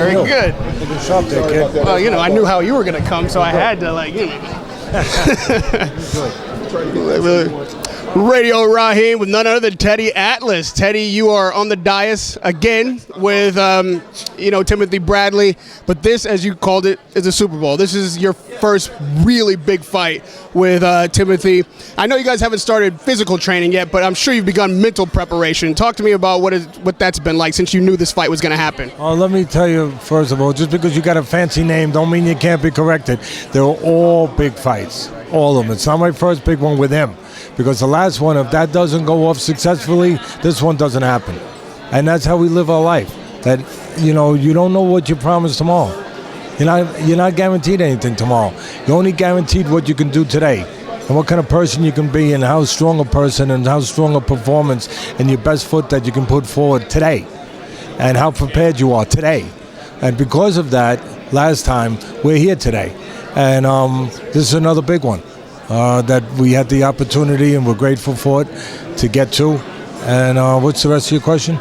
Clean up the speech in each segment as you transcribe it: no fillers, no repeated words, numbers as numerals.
Very good. Good shot there, kid. Well, you know, I knew how you were going to come, so I had to, like, you know. Radio Raheem with none other than Teddy Atlas. Teddy, you are on the dais again with, you know, Timothy Bradley. But this, as you called it, is a Super Bowl. This is your first really big fight with Timothy. I know you guys haven't started physical training yet, but I'm sure you've begun mental preparation. Talk to me about what that's been like since you knew this fight was going to happen. Oh, let me tell you, first of all, just because you got a fancy name don't mean you can't be corrected. They're all big fights, all of them. It's not my first big one with him. Because the last one, if that doesn't go off successfully, this one doesn't happen. And that's how we live our life. That, you know, you don't know what you promised tomorrow. You're not guaranteed anything tomorrow. You're only guaranteed what you can do today. And what kind of person you can be and how strong a person and how strong a performance and your best foot that you can put forward today. And how prepared you are today. And because of that, last time, we're here today. And this is another big one. That we had the opportunity and we're grateful for it to get to. And what's the rest of your question?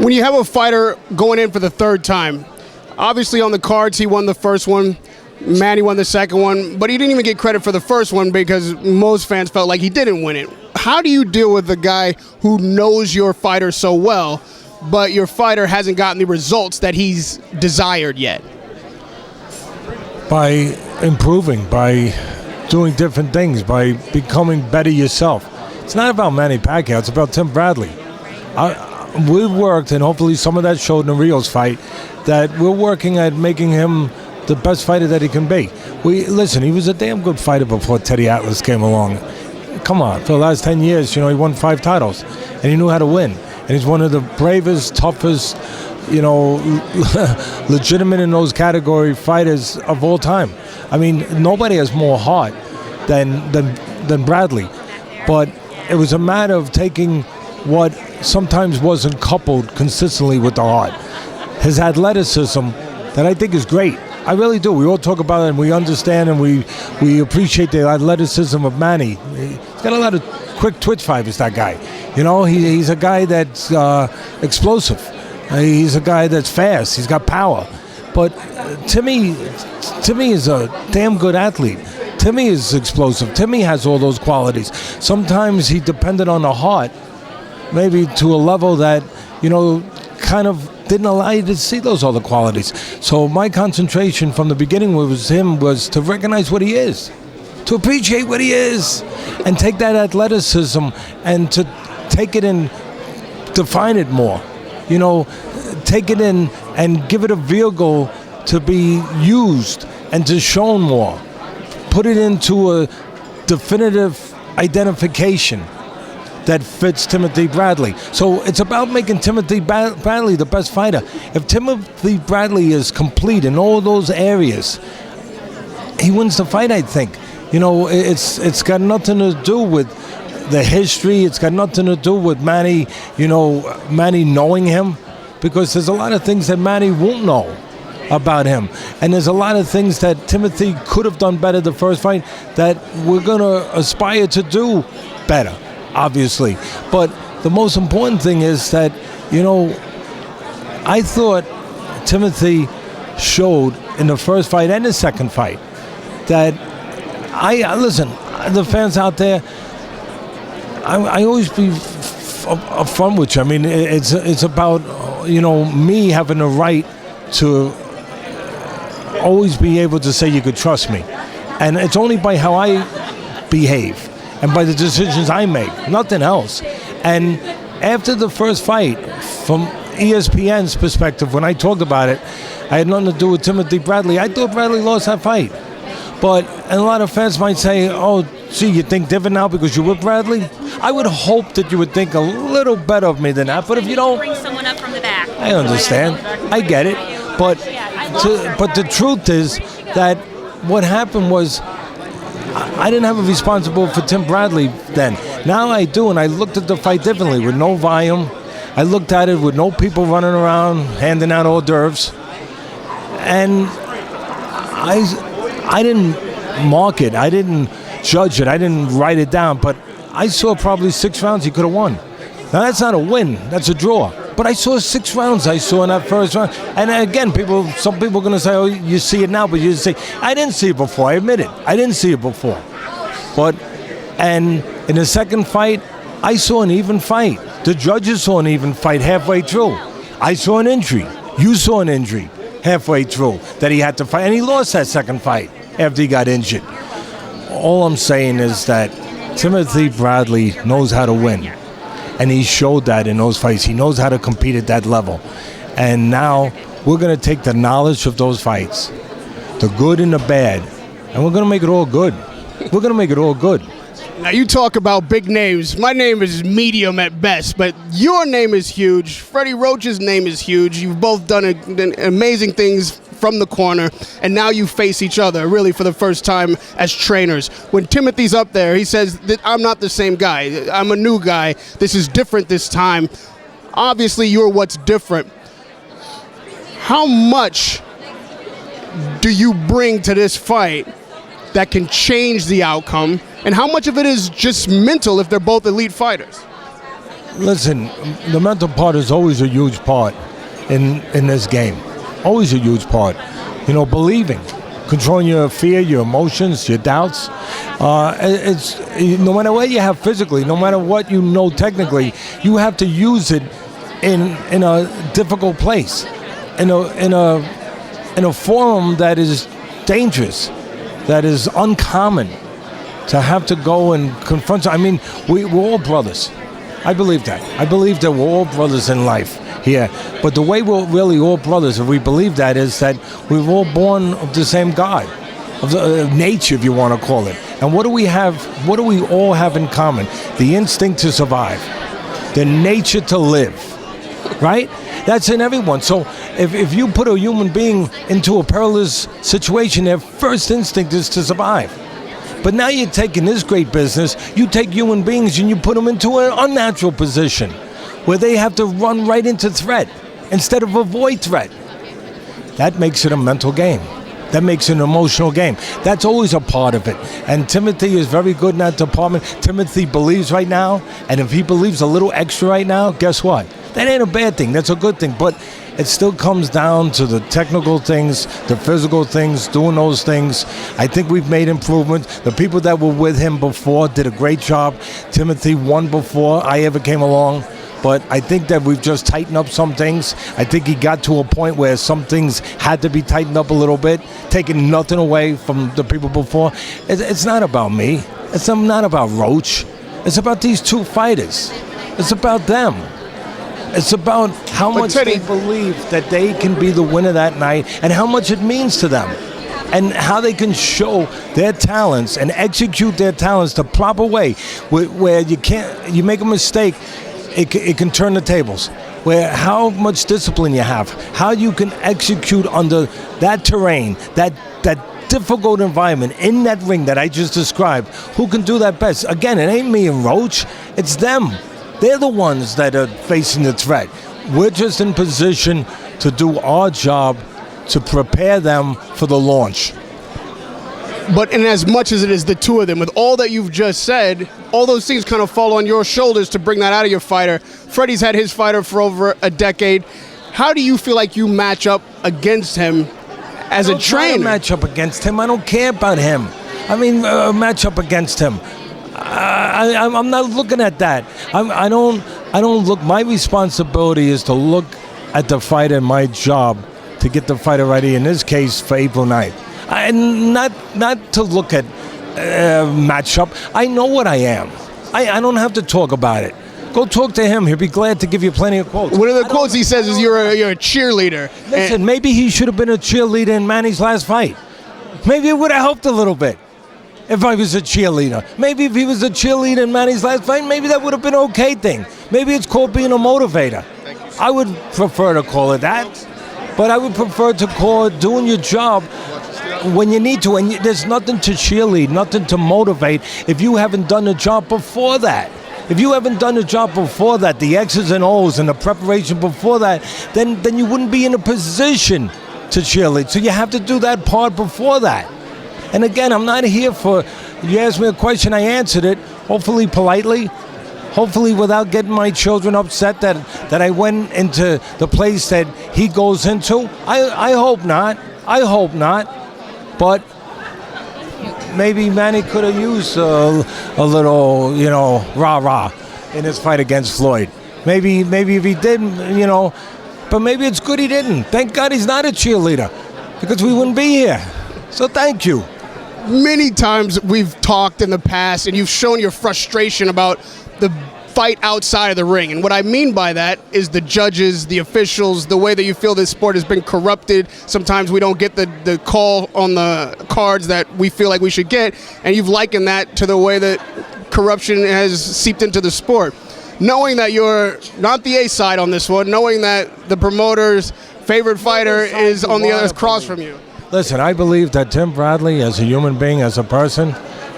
When you have a fighter going in for the third time, obviously on the cards he won the first one, Manny won the second one, but he didn't even get credit for the first one because most fans felt like he didn't win it. How do you deal with a guy who knows your fighter so well, but your fighter hasn't gotten the results that he's desired yet? By improving, by doing different things, by becoming better yourself. It's not about Manny Pacquiao, it's about Tim Bradley. We've worked, and hopefully some of that showed in the Rios fight, that we're working at making him the best fighter that he can be. Listen, he was a damn good fighter before Teddy Atlas came along. Come on, for the last 10 years, you know, he won 5 titles, and he knew how to win. And he's one of the bravest, toughest, you know, legitimate in those category fighters of all time. I mean, nobody has more heart than Bradley. But it was a matter of taking what sometimes wasn't coupled consistently with the heart. His athleticism, that I think is great. I really do. We all talk about it and we understand and we appreciate the athleticism of Manny. He's got a lot of quick twitch fibers, that guy. You know, he's a guy that's explosive. He's a guy that's fast. He's got power. But Timmy is a damn good athlete. Timmy is explosive. Timmy has all those qualities. Sometimes he depended on the heart, maybe to a level that, you know, kind of didn't allow you to see those other qualities. So my concentration from the beginning was to recognize what he is, to appreciate what he is, and take that athleticism and to take it and define it more. You know, take it in and give it a vehicle to be used and to shown more. Put it into a definitive identification that fits Timothy Bradley. So it's about making Timothy Bradley the best fighter. If Timothy Bradley is complete in all those areas, he wins the fight, I think. You know, it's got nothing to do with the history. It's got nothing to do with Manny, you know, Manny knowing him, because there's a lot of things that Manny won't know about him. And there's a lot of things that Timothy could have done better the first fight that we're going to aspire to do better, obviously. But the most important thing is that, you know, I thought Timothy showed in the first fight and the second fight that listen, the fans out there, I always be upfront with you. I mean, it's about, you know, me having the right to always be able to say you could trust me. And it's only by how I behave and by the decisions I make, nothing else. And after the first fight, from ESPN's perspective, when I talked about it, I had nothing to do with Timothy Bradley. I thought Bradley lost that fight. And a lot of fans might say, oh, gee, you think different now because you're with Bradley? I would hope that you would think a little better of me than that. But if you don't, bring someone up from the back. I understand. I get it. But the truth is that what happened was I didn't have a responsible for Tim Bradley then. Now I do, and I looked at the fight differently with no volume. I looked at it with no people running around handing out hors d'oeuvres. And I didn't mark it. I didn't judge it. I didn't write it down. But I saw probably 6 rounds he could have won. Now, that's not a win. That's a draw. But I saw 6 rounds. I saw in that first round. And again, some people are going to say, oh, you see it now, but you say, I didn't see it before. I admit it. I didn't see it before. And in the second fight, I saw an even fight. The judges saw an even fight halfway through. I saw an injury. You saw an injury halfway through that he had to fight. And he lost that second fight after he got injured. All I'm saying is that Timothy Bradley knows how to win. And he showed that in those fights. He knows how to compete at that level. And now we're going to take the knowledge of those fights, the good and the bad, and we're going to make it all good. We're going to make it all good. Now, you talk about big names. My name is medium at best, but your name is huge. Freddie Roach's name is huge. You've both done amazing things from the corner, and now you face each other, really, for the first time as trainers. When Timothy's up there, he says that I'm not the same guy. I'm a new guy. This is different this time. Obviously, you're what's different. How much do you bring to this fight that can change the outcome, and how much of it is just mental if they're both elite fighters? Listen, the mental part is always a huge part in this game. Always a huge part. You know, believing, controlling your fear, your emotions, your doubts. It's no matter what you have physically, no matter what you know technically, you have to use it in a difficult place, in a forum that is dangerous, that is uncommon. To have to go and confront. I mean, we're all brothers. I believe that. I believe that we're all brothers in life here. But the way we're really all brothers, if we believe that, is that we're all born of the same God, of nature, if you want to call it. And what do we have? What do we all have in common? The instinct to survive, the nature to live, right? That's in everyone. So if you put a human being into a perilous situation, their first instinct is to survive. But now you're taking this great business, you take human beings and you put them into an unnatural position where they have to run right into threat instead of avoid threat. That makes it a mental game. That makes it an emotional game. That's always a part of it. And Timothy is very good in that department. Timothy believes right now, and if he believes a little extra right now, guess what? That ain't a bad thing. That's a good thing. But it still comes down to the technical things, the physical things, doing those things. I think we've made improvements. The people that were with him before did a great job. Timothy won before I ever came along. But I think that we've just tightened up some things. I think he got to a point where some things had to be tightened up a little bit, taking nothing away from the people before. It's not about me. It's not about Roach. It's about these two fighters. It's about them. It's about how much they believe that they can be the winner that night and how much it means to them and how they can show their talents and execute their talents the proper way where you make a mistake, it can turn the tables. Where how much discipline you have, how you can execute under that terrain, that difficult environment in that ring that I just described. Who can do that best? Again, it ain't me and Roach, it's them. They're the ones that are facing the threat. We're just in position to do our job to prepare them for the launch. But in as much as it is the two of them, with all that you've just said, all those things kind of fall on your shoulders to bring that out of your fighter. Freddie's had his fighter for over a decade. How do you feel like you match up against him as a trainer? I don't match up against him. I don't care about him. I mean, match up against him. I'm not looking at that. I don't look. My responsibility is to look at the fighter and my job to get the fighter ready. In this case, for April 9th, and not to look at matchup. I know what I am. I don't have to talk about it. Go talk to him. He'll be glad to give you plenty of quotes. One of the quotes he says is you're a cheerleader. Listen, maybe he should have been a cheerleader in Manny's last fight. Maybe it would have helped a little bit. If I was a cheerleader. Maybe if he was a cheerleader in Manny's last fight, maybe that would have been an okay thing. Maybe it's called being a motivator. I would prefer to call it that. But I would prefer to call it doing your job when you need to. And there's nothing to cheerlead, nothing to motivate if you haven't done the job before that. If you haven't done the job before that, the X's and O's and the preparation before that, then you wouldn't be in a position to cheerlead. So you have to do that part before that. And again, I'm not here for, you asked me a question, I answered it, hopefully politely. Hopefully without getting my children upset that I went into the place that he goes into. I hope not. I hope not. But maybe Manny could have used a little, rah-rah in his fight against Floyd. Maybe if he didn't, but maybe it's good he didn't. Thank God he's not a cheerleader, because we wouldn't be here. So thank you. Many times we've talked in the past, and you've shown your frustration about the fight outside of the ring. And what I mean by that is the judges, the officials, the way that you feel this sport has been corrupted. Sometimes we don't get the call on the cards that we feel like we should get, and you've likened that to the way that corruption has seeped into the sport. Knowing that you're not the A side on this one, knowing that the promoter's favorite fighter is on the other across from you. Listen, I believe that Tim Bradley, as a human being, as a person,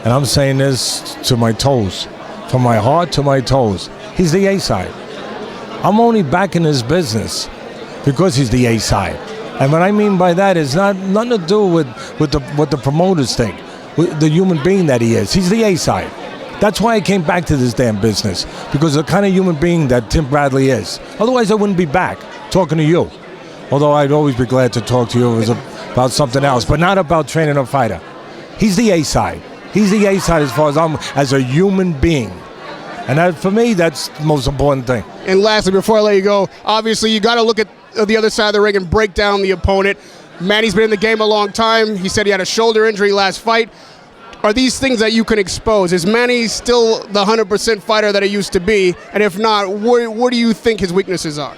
and I'm saying this to my toes, from my heart to my toes, he's the A side. I'm only backing his business because he's the A side. And what I mean by that is nothing to do with what the promoters think, with the human being that he is. He's the A side. That's why I came back to this damn business, because of the kind of human being that Tim Bradley is. Otherwise, I wouldn't be back talking to you. Although I'd always be glad to talk to you if it was about something else, but not about training a fighter. He's the A side. He's the A side as far as I'm, as a human being. And that, for me, that's the most important thing. And lastly, before I let you go, obviously you got to look at the other side of the ring and break down the opponent. Manny's been in the game a long time. He said he had a shoulder injury last fight. Are these things that you can expose? Is Manny still the 100% fighter that he used to be? And if not, what do you think his weaknesses are?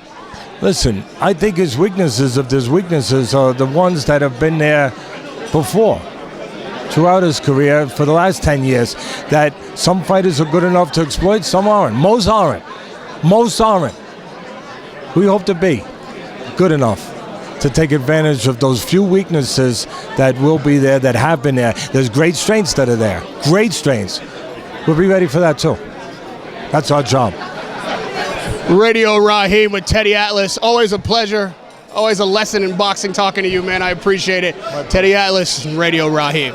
Listen, I think his weaknesses, if there's weaknesses, are the ones that have been there before, throughout his career, for the last 10 years, that some fighters are good enough to exploit, some aren't. Most aren't. Most aren't. We hope to be good enough to take advantage of those few weaknesses that will be there, that have been there. There's great strengths that are there. Great strengths. We'll be ready for that too. That's our job. Radio Raheem with Teddy Atlas. Always a pleasure. Always a lesson in boxing talking to you, man. I appreciate it. Teddy Atlas, Radio Raheem.